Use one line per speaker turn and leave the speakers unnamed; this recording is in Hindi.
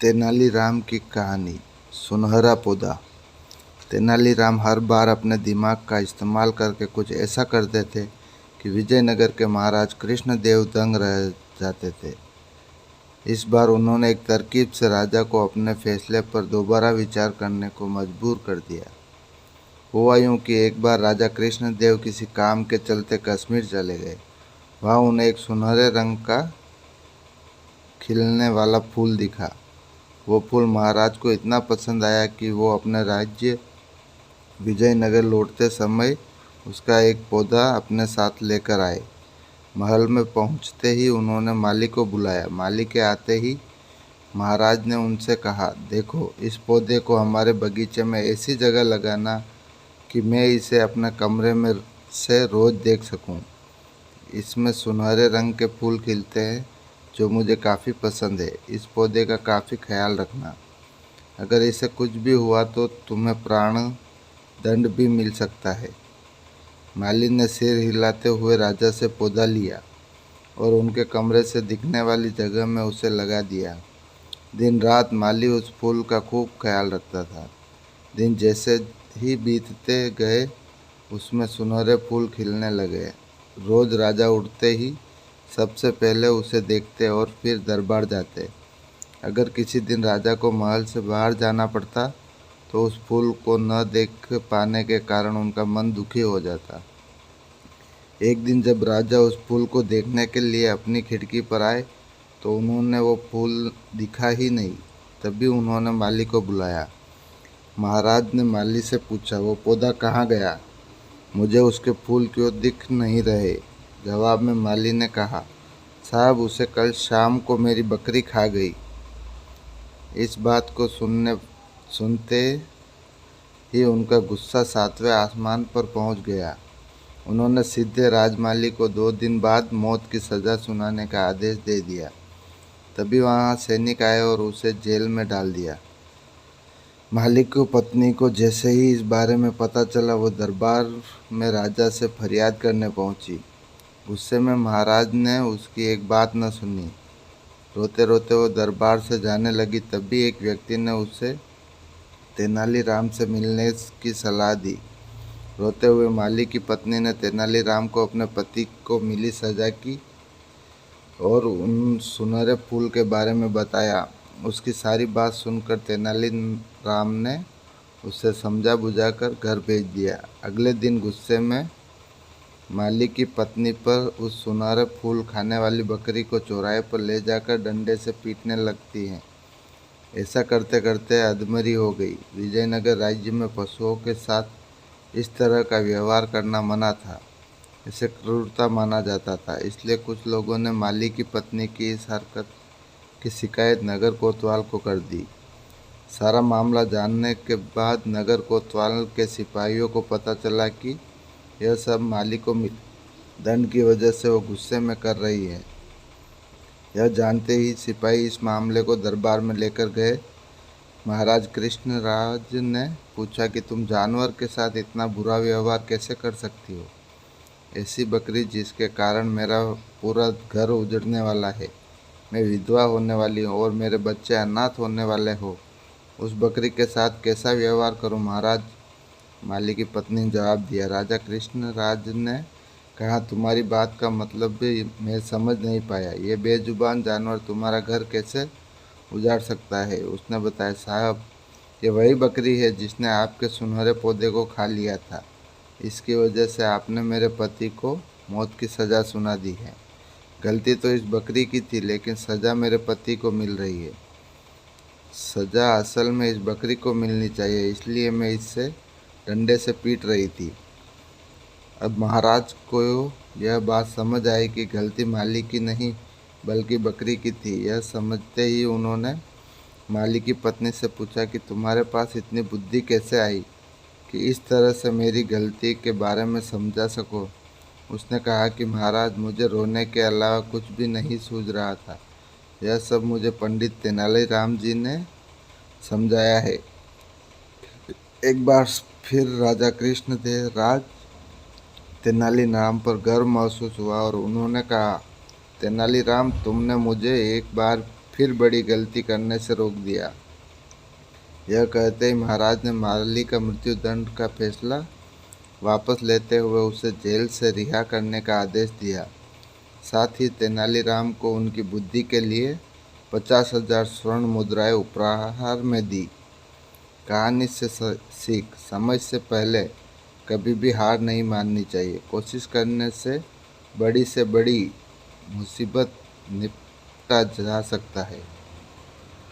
तेनालीराम की कहानी। सुनहरा पौधा। तेनालीराम हर बार अपने दिमाग का इस्तेमाल करके कुछ ऐसा करते थे कि विजयनगर के महाराज कृष्णदेव दंग रह जाते थे। इस बार उन्होंने एक तरकीब से राजा को अपने फैसले पर दोबारा विचार करने को मजबूर कर दिया। हुआ यूं कि एक बार राजा कृष्णदेव किसी काम के चलते कश्मीर चले गए। वहाँ उन्हें एक सुनहरे रंग का खिलने वाला फूल दिखा। वो फूल महाराज को इतना पसंद आया कि वो अपने राज्य विजयनगर लौटते समय उसका एक पौधा अपने साथ लेकर आए। महल में पहुंचते ही उन्होंने माली को बुलाया। माली के आते ही महाराज ने उनसे कहा, देखो, इस पौधे को हमारे बगीचे में ऐसी जगह लगाना कि मैं इसे अपने कमरे में से रोज़ देख सकूं। इसमें सुनहरे रंग के फूल खिलते हैं जो मुझे काफ़ी पसंद है। इस पौधे का काफ़ी ख्याल रखना। अगर इसे कुछ भी हुआ तो तुम्हें प्राण दंड भी मिल सकता है। माली ने सिर हिलाते हुए राजा से पौधा लिया और उनके कमरे से दिखने वाली जगह में उसे लगा दिया। दिन रात माली उस फूल का खूब ख्याल रखता था। दिन जैसे ही बीतते गए उसमें सुनहरे फूल खिलने लगे। रोज़ राजा उठते ही सबसे पहले उसे देखते और फिर दरबार जाते। अगर किसी दिन राजा को महल से बाहर जाना पड़ता तो उस फूल को न देख पाने के कारण उनका मन दुखी हो जाता। एक दिन जब राजा उस फूल को देखने के लिए अपनी खिड़की पर आए तो उन्होंने वो फूल दिखा ही नहीं। तभी उन्होंने माली को बुलाया। महाराज ने माली से पूछा, वो पौधा कहाँ गया? मुझे उसके फूल क्यों दिख नहीं रहे? जवाब में माली ने कहा, साहब, उसे कल शाम को मेरी बकरी खा गई। इस बात को सुनते ही उनका गुस्सा सातवें आसमान पर पहुंच गया। उन्होंने सीधे राजमाली को 2 दिन बाद मौत की सज़ा सुनाने का आदेश दे दिया। तभी वहां सैनिक आए और उसे जेल में डाल दिया। मालिक की पत्नी को जैसे ही इस बारे में पता चला वो दरबार में राजा से फरियाद करने पहुंची। गुस्से में महाराज ने उसकी एक बात न सुनी। रोते रोते वो दरबार से जाने लगी। तभी एक व्यक्ति ने उसे तेनालीराम से मिलने की सलाह दी। रोते हुए माली की पत्नी ने तेनालीराम को अपने पति को मिली सजा की और उन सुनहरे फूल के बारे में बताया। उसकी सारी बात सुनकर तेनालीराम ने उसे समझा बुझाकर घर भेज दिया। अगले दिन गुस्से में माली की पत्नी पर उस सुनहरे फूल खाने वाली बकरी को चौराहे पर ले जाकर डंडे से पीटने लगती हैं। ऐसा करते करते अधमरी हो गई। विजयनगर राज्य में पशुओं के साथ इस तरह का व्यवहार करना मना था। इसे क्रूरता माना जाता था। इसलिए कुछ लोगों ने माली की पत्नी की इस हरकत की शिकायत नगर कोतवाल को कर दी। सारा मामला जानने के बाद नगर कोतवाल के सिपाहियों को पता चला कि यह सब माली को दंड की वजह से वो गुस्से में कर रही है। यह जानते ही सिपाही इस मामले को दरबार में लेकर गए। महाराज कृष्णराज ने पूछा कि तुम जानवर के साथ इतना बुरा व्यवहार कैसे कर सकती हो? ऐसी बकरी जिसके कारण मेरा पूरा घर उजड़ने वाला है, मैं विधवा होने वाली हूँ और मेरे बच्चे अनाथ होने वाले हो, उस बकरी के साथ कैसा व्यवहार करूँ महाराज? माली की पत्नी ने जवाब दिया। राजा कृष्णराज ने कहा, तुम्हारी बात का मतलब भी मैं समझ नहीं पाया। ये बेजुबान जानवर तुम्हारा घर कैसे उजाड़ सकता है? उसने बताया, साहब, ये वही बकरी है जिसने आपके सुनहरे पौधे को खा लिया था। इसकी वजह से आपने मेरे पति को मौत की सज़ा सुना दी है। गलती तो इस बकरी की थी, लेकिन सज़ा मेरे पति को मिल रही है। सज़ा असल में इस बकरी को मिलनी चाहिए, इसलिए मैं इससे डंडे से पीट रही थी। अब महाराज को यह बात समझ आई कि गलती माली की नहीं बल्कि बकरी की थी। यह समझते ही उन्होंने माली की पत्नी से पूछा कि तुम्हारे पास इतनी बुद्धि कैसे आई कि इस तरह से मेरी गलती के बारे में समझा सको? उसने कहा कि महाराज, मुझे रोने के अलावा कुछ भी नहीं सूझ रहा था। यह सब मुझे पंडित तेनालीराम जी ने समझाया है। एक बार फिर राजा कृष्णदेव राज तेनालीराम पर गर्व महसूस हुआ और उन्होंने कहा, तेनालीराम, तुमने मुझे एक बार फिर बड़ी गलती करने से रोक दिया। यह कहते ही महाराज ने माली का मृत्यु दंड का फैसला वापस लेते हुए उसे जेल से रिहा करने का आदेश दिया। साथ ही तेनालीराम को उनकी बुद्धि के लिए 50,000 स्वर्ण मुद्राएं उपहार में दी। कहानी से सीख, समय से पहले कभी भी हार नहीं माननी चाहिए। कोशिश करने से बड़ी मुसीबत निपटा जा सकता है।